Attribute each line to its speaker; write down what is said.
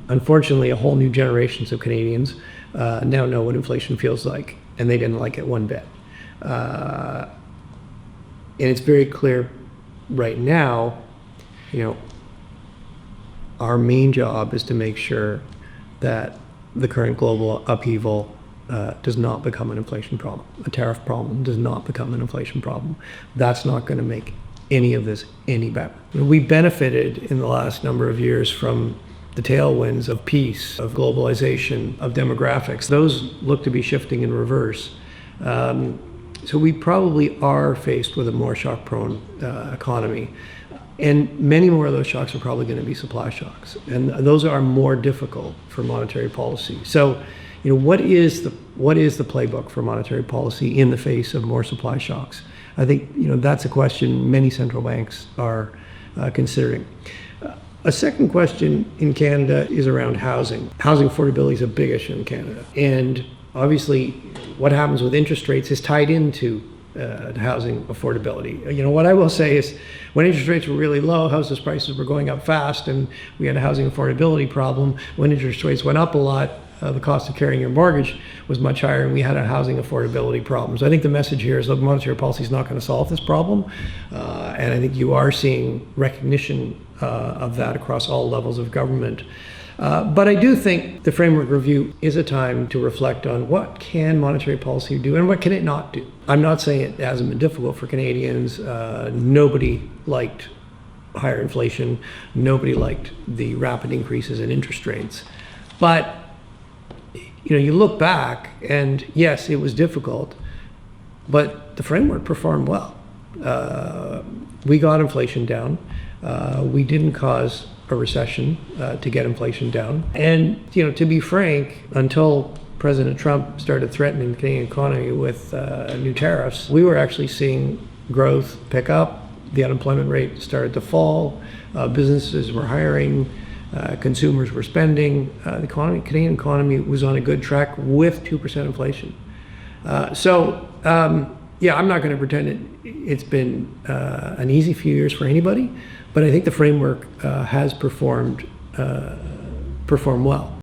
Speaker 1: unfortunately, a whole new generations of Canadians now know what inflation feels like, and they didn't like it one bit. And it's very clear right now, our main job is to make sure that the current global upheaval does not become an inflation problem. A tariff problem does not become an inflation problem. That's not going to make any of this any better. We benefited in the last number of years from the tailwinds of peace, of globalization, of demographics. Those look to be shifting in reverse. So we probably are faced with a more shock-prone economy. And many more of those shocks are probably going to be supply shocks. And those are more difficult for monetary policy. So, what is the playbook for monetary policy in the face of more supply shocks? I think, that's a question many central banks are considering. A second question in Canada is around housing. Housing affordability is a big issue in Canada. And obviously, what happens with interest rates is tied into housing affordability. What I will say is when interest rates were really low, houses prices were going up fast, and we had a housing affordability problem. When interest rates went up a lot, the cost of carrying your mortgage was much higher, and we had a housing affordability problem. So I think the message here is that monetary policy is not going to solve this problem, and I think you are seeing recognition of that across all levels of government. But I do think the framework review is a time to reflect on what can monetary policy do and what can it not do. I'm not saying it hasn't been difficult for Canadians. Nobody liked higher inflation. Nobody liked the rapid increases in interest rates. But you look back, and yes, it was difficult, but the framework performed well. We got inflation down. We didn't cause a recession to get inflation down. And, to be frank, until President Trump started threatening the Canadian economy with new tariffs, we were actually seeing growth pick up. The unemployment rate started to fall. Businesses were hiring. Consumers were spending. The Canadian economy was on a good track with 2% inflation. I'm not going to pretend it's been an easy few years for anybody, but I think the framework has performed well.